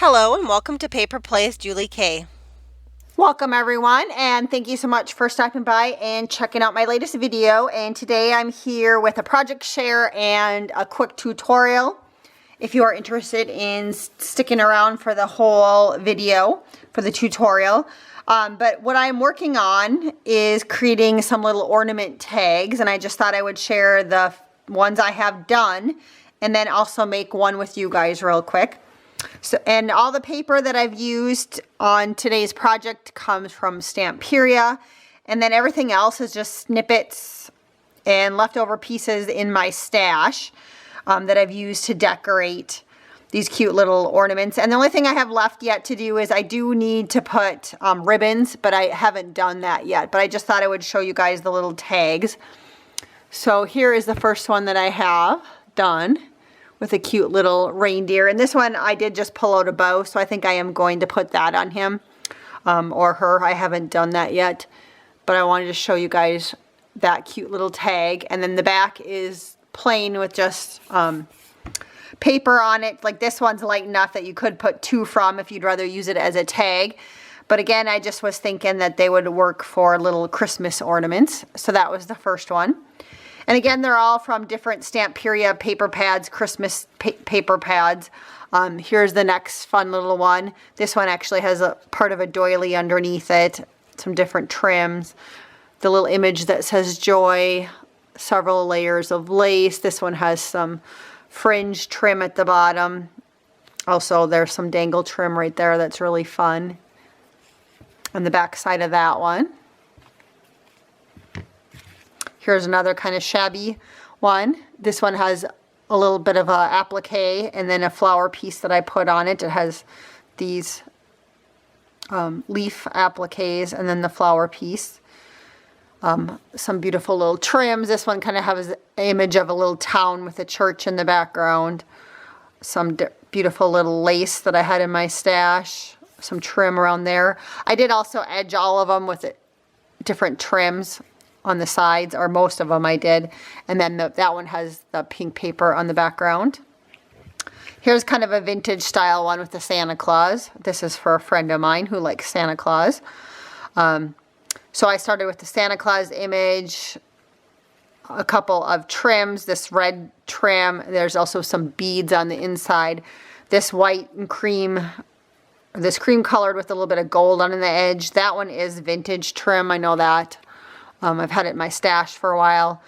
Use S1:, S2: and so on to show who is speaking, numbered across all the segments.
S1: Hello and welcome to Paper Plays Julie K.
S2: Welcome everyone, and thank you so much for stopping by and checking out my latest video. And today I'm here with a project share and a quick tutorial if you are interested in sticking around for the whole video for the tutorial. But what I'm working on is creating some little ornament tags, and I just thought I would share the ones I have done and then also make one with you guys real quick. So, and all the paper that I've used on today's project comes from Stamperia, and then everything else is just snippets and leftover pieces in my stash that I've used to decorate these cute little ornaments. And the only thing I have left yet to do is I do need to put ribbons, but I haven't done that yet. But I just thought I would show you guys the little tags. So here is the first one that I have done, with a cute little reindeer. And this one I did just pull out a bow, so I think I am going to put that on him or her. I haven't done that yet, but I wanted to show you guys that cute little tag. And then the back is plain with just paper on it. Like this one's light enough that you could put two from if you'd rather use it as a tag. But again, I just was thinking that they would work for little Christmas ornaments. So that was the first one. And again, they're all from different Stamperia paper pads, Christmas paper pads. Here's the next fun little one. This one actually has a part of a doily underneath it, some different trims, the little image that says joy, several layers of lace. This one has some fringe trim at the bottom. Also, there's some dangle trim right there that's really fun. On the back side of that one. Here's another kind of shabby one. This one has a little bit of a applique and then a flower piece that I put on it. It has these leaf appliques and then the flower piece. Some beautiful little trims. This one kind of has an image of a little town with a church in the background. Some beautiful little lace that I had in my stash. Some trim around there. I did also edge all of them with different trims on the sides, or most of them I did. And then that one has the pink paper on the background. Here's kind of a vintage style one with the Santa Claus. This is for a friend of mine who likes Santa Claus. So I started with the Santa Claus image, a couple of trims, this red trim. There's also some beads on the inside. This white and cream, this cream colored with a little bit of gold on the edge. That one is vintage trim, I know that. I've had it in my stash for a while.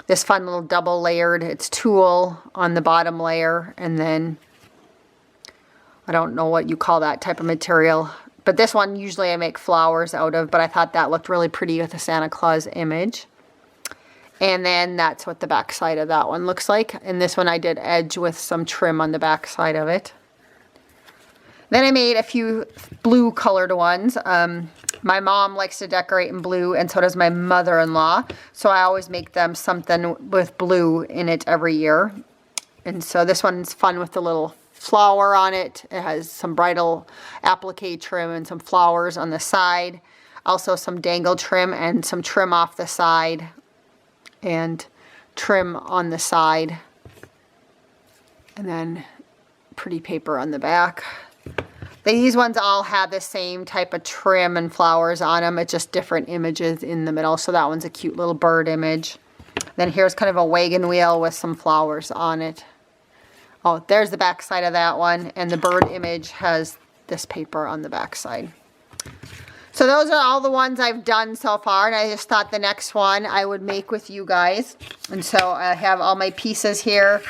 S2: This fun little double layered, it's tulle on the bottom layer, and then I don't know what you call that type of material. But this one usually I make flowers out of, but I thought that looked really pretty with the Santa Claus image. And then that's what the back side of that one looks like. And this one I did edge with some trim on the back side of it. Then I made a few blue colored ones. My mom likes to decorate in blue, and so does my mother-in-law. So I always make them something with blue in it every year. And so this one's fun with the little flower on it. It has some bridal applique trim and some flowers on the side. Also some dangle trim and some trim off the side. And trim on the side. And then pretty paper on the back. These ones all have the same type of trim and flowers on them. It's just different images in the middle. So that one's a cute little bird image. Then here's kind of a wagon wheel with some flowers on it. Oh, there's the back side of that one. And the bird image has this paper on the back side. So those are all the ones I've done so far. And I just thought the next one I would make with you guys. And so I have all my pieces here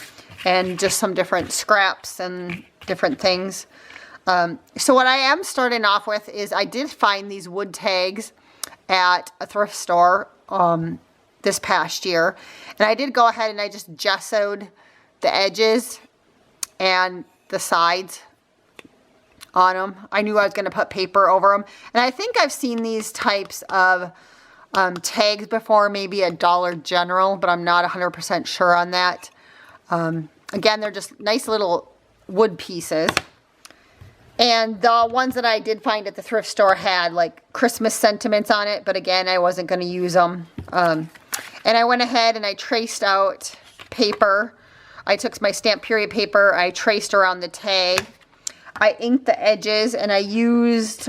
S2: and just some different scraps and different things. So what I am starting off with is I did find these wood tags at a thrift store this past year. And I did go ahead and I just gessoed the edges and the sides on them. I knew I was going to put paper over them. And I think I've seen these types of tags before, maybe at Dollar General, but I'm not 100% sure on that. Again, they're just nice little wood pieces. And the ones that I did find at the thrift store had like Christmas sentiments on it, but again, I wasn't going to use them. And I went ahead and I traced out paper. I took my Stamperia paper, I traced around the tag. I inked the edges, and I used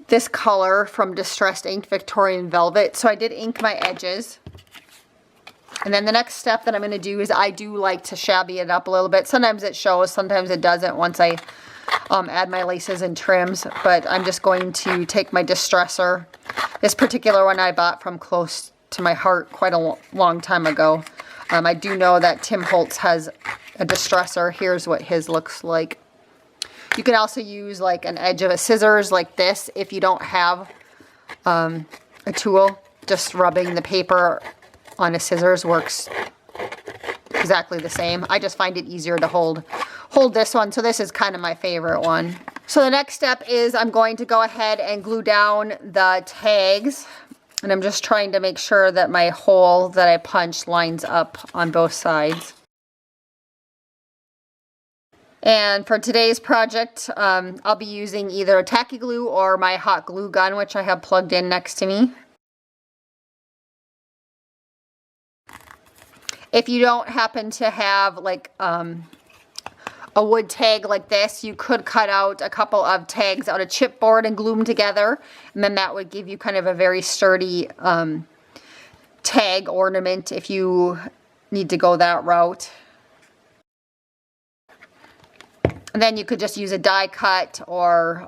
S2: this color from Distressed Ink, Victorian Velvet. So I did ink my edges. And then the next step that I'm going to do is I do like to shabby it up a little bit. Sometimes it shows, sometimes it doesn't once I add my laces and trims. But I'm just going to take my distresser. This particular one I bought from Close to My Heart quite a long time ago. I do know that Tim Holtz has a distresser. Here's what his looks like. You can also use like an edge of a scissors like this if you don't have a tool. Just rubbing the paper on a scissors works exactly the same. I just find it easier to hold this one. So this is kind of my favorite one. So the next step is I'm going to go ahead and glue down the tags. And I'm just trying to make sure that my hole that I punched lines up on both sides. And for today's project, I'll be using either a tacky glue or my hot glue gun, which I have plugged in next to me. If you don't happen to have like a wood tag like this, you could cut out a couple of tags out of chipboard and glue them together. And then that would give you kind of a very sturdy tag ornament if you need to go that route. And then you could just use a die cut or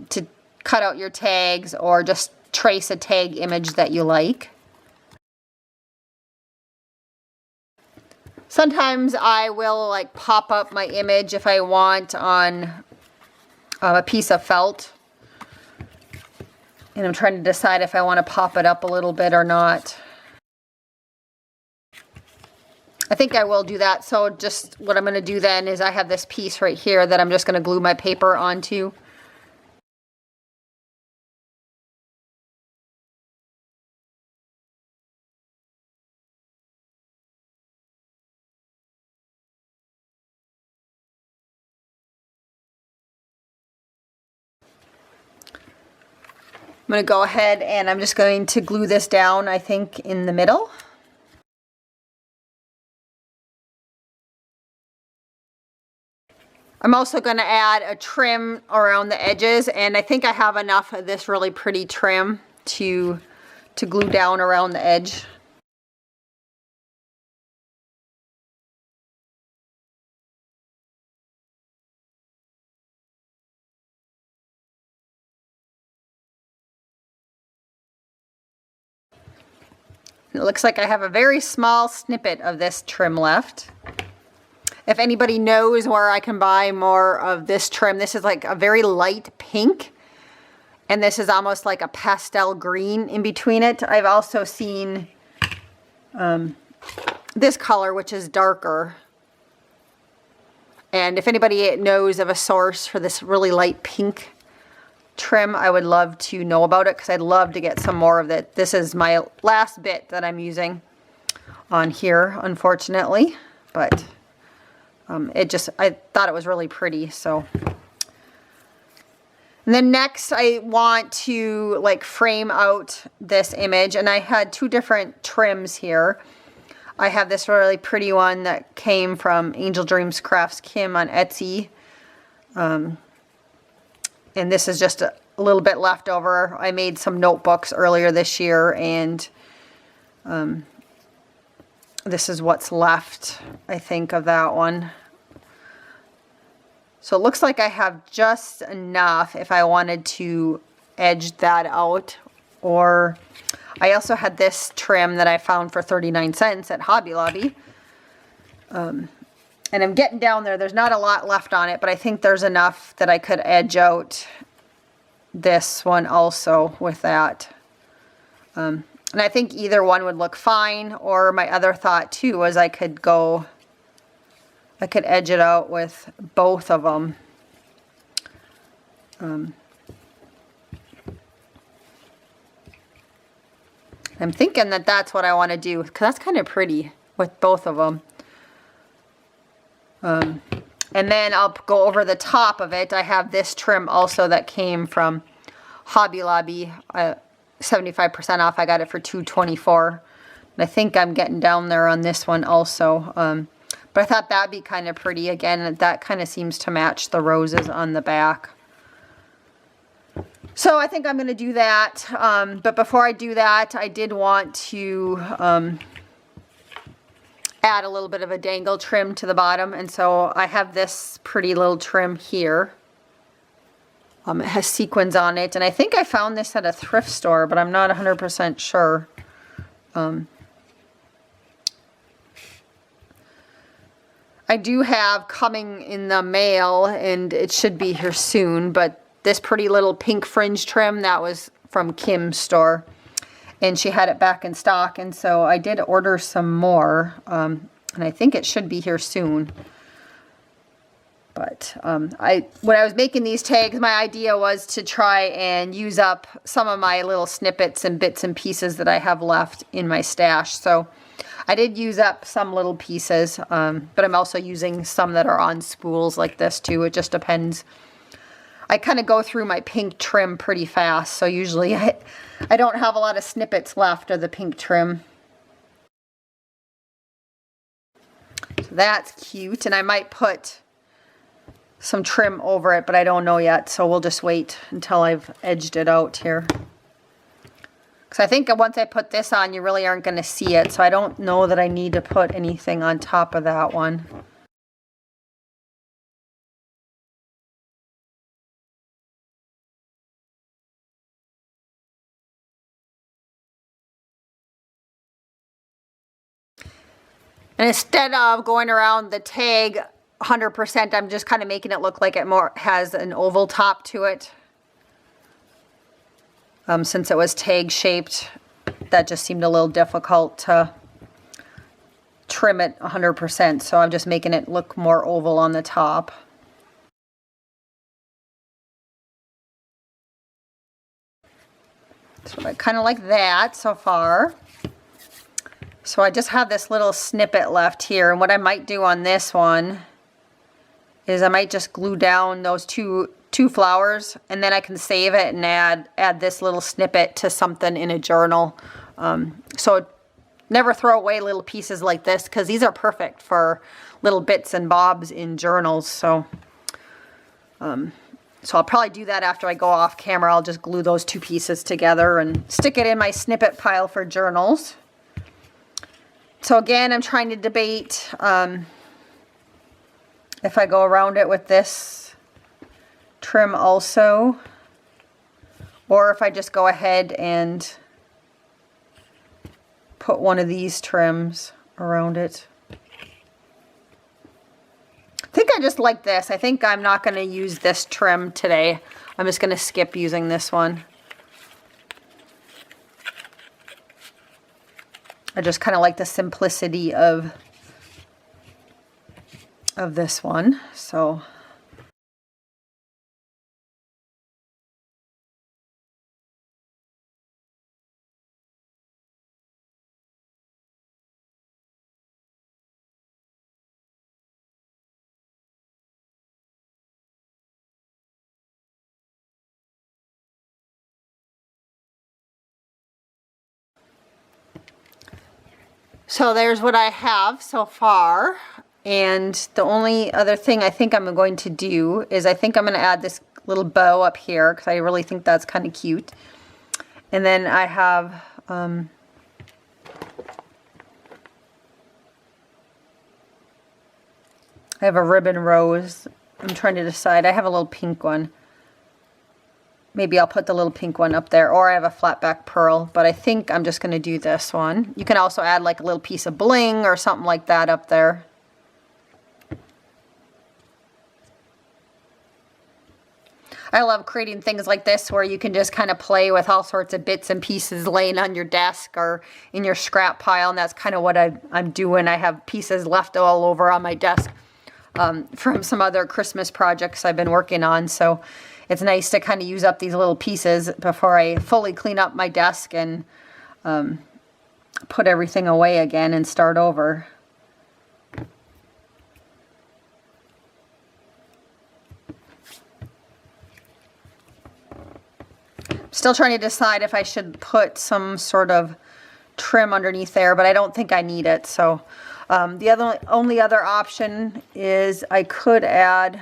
S2: to cut out your tags, or just trace a tag image that you like. Sometimes I will like pop up my image if I want on a piece of felt. And I'm trying to decide if I want to pop it up a little bit or not. I think I will do that. So just what I'm going to do then is I have this piece right here that I'm just going to glue my paper onto. I'm going to go ahead and I'm just going to glue this down, I think, in the middle. I'm also going to add a trim around the edges, and I think I have enough of this really pretty trim to glue down around the edge. It looks like I have a very small snippet of this trim left. If anybody knows where I can buy more of this trim, this is like a very light pink, and this is almost like a pastel green in between it. I've also seen this color, which is darker. And if anybody knows of a source for this really light pink trim, I would love to know about it, because I'd love to get some more of it. This is my last bit that I'm using on here, unfortunately, but I thought it was really pretty. So, and then next I want to like frame out this image, and I had two different trims here. I have this really pretty one that came from Angel Dreams Crafts Kim on Etsy. And this is just a little bit left over. I made some notebooks earlier this year, and this is what's left, I think, of that one. So it looks like I have just enough if I wanted to edge that out. Or I also had this trim that I found for 39 cents at Hobby Lobby. And I'm getting down there. There's not a lot left on it, but I think there's enough that I could edge out this one also with that. And I think either one would look fine, or my other thought too was I could edge it out with both of them. I'm thinking that that's what I want to do, because that's kind of pretty with both of them. And then I'll go over the top of it. I have this trim also that came from Hobby Lobby, 75% off. I got it for $2.24. And I think I'm getting down there on this one also. But I thought that'd be kind of pretty. Again, that kind of seems to match the roses on the back. So I think I'm going to do that. But before I do that, I did want to add a little bit of a dangle trim to the bottom. And so I have this pretty little trim here. It has sequins on it. And I think I found this at a thrift store, but I'm not 100% sure. I do have coming in the mail, and it should be here soon, but this pretty little pink fringe trim, that was from Kim's store. And she had it back in stock, and so I did order some more. And I think it should be here soon. But when I was making these tags, my idea was to try and use up some of my little snippets and bits and pieces that I have left in my stash. So I did use up some little pieces, but I'm also using some that are on spools like this too. It just depends. I kind of go through my pink trim pretty fast, so usually I don't have a lot of snippets left of the pink trim. So that's cute, and I might put some trim over it, but I don't know yet, so we'll just wait until I've edged it out here. Because I think once I put this on, you really aren't going to see it, so I don't know that I need to put anything on top of that one. And instead of going around the tag 100%, I'm just kind of making it look like it more has an oval top to it. Since it was tag shaped, that just seemed a little difficult to trim it 100%. So I'm just making it look more oval on the top. So I kind of like that so far. So I just have this little snippet left here, and what I might do on this one is I might just glue down those two flowers, and then I can save it and add this little snippet to something in a journal. So never throw away little pieces like this, because these are perfect for little bits and bobs in journals. So I'll probably do that after I go off camera. I'll just glue those two pieces together and stick it in my snippet pile for journals. So again, I'm trying to debate if I go around it with this trim also, or if I just go ahead and put one of these trims around it. I think I just like this. I think I'm not going to use this trim today. I'm just going to skip using this one. I just kind of like the simplicity of this one. So there's what I have so far. And the only other thing I think I'm going to do is I think I'm going to add this little bow up here, because I really think that's kind of cute. And then I have I have a ribbon rose. I'm trying to decide. I have a little pink one. Maybe I'll put the little pink one up there, or I have a flat back pearl, but I think I'm just going to do this one. You can also add like a little piece of bling or something like that up there. I love creating things like this where you can just kind of play with all sorts of bits and pieces laying on your desk or in your scrap pile, and that's kind of what I'm doing. I have pieces left all over on my desk from some other Christmas projects I've been working on, so it's nice to kind of use up these little pieces before I fully clean up my desk and put everything away again and start over. Still trying to decide if I should put some sort of trim underneath there, but I don't think I need it. So The only other option is I could add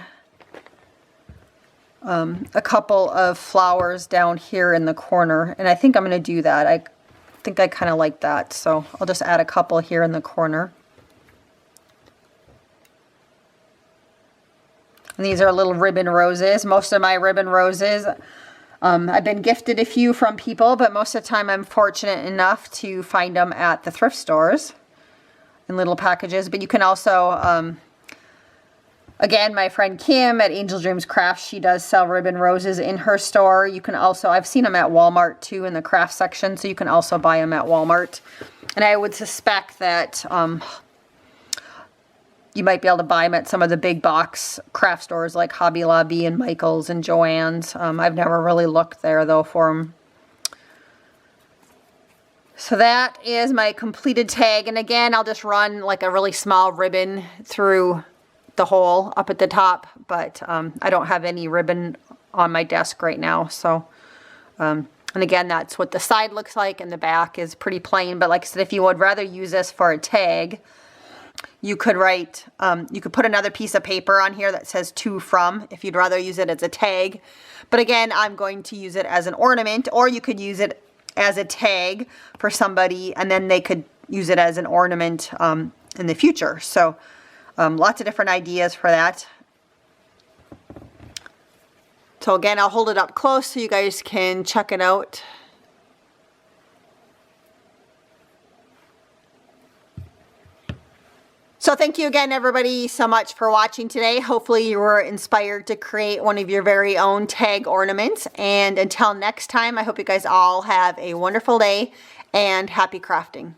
S2: a couple of flowers down here in the corner, and I think I'm going to do that. I think I kind of like that, so I'll just add a couple here in the corner. And these are little ribbon roses. Most of my ribbon roses, I've been gifted a few from people, but most of the time I'm fortunate enough to find them at the thrift stores in little packages. But you can also, again, my friend Kim at Angel Dreams Crafts, she does sell ribbon roses in her store. You can also, I've seen them at Walmart too in the craft section, so you can also buy them at Walmart. And I would suspect that you might be able to buy them at some of the big box craft stores like Hobby Lobby and Michael's and Joann's. I've never really looked there though for them. So that is my completed tag. And again, I'll just run like a really small ribbon through the hole up at the top. But I don't have any ribbon on my desk right now. So, and again, that's what the side looks like. And the back is pretty plain. But like I said, if you would rather use this for a tag, you could write, you could put another piece of paper on here that says to from if you'd rather use it as a tag. But again, I'm going to use it as an ornament, or you could use it as a tag for somebody and then they could use it as an ornament in the future. So lots of different ideas for that. So again, I'll hold it up close so you guys can check it out. So thank you again, everybody, so much for watching today. Hopefully you were inspired to create one of your very own tag ornaments. And until next time, I hope you guys all have a wonderful day and happy crafting.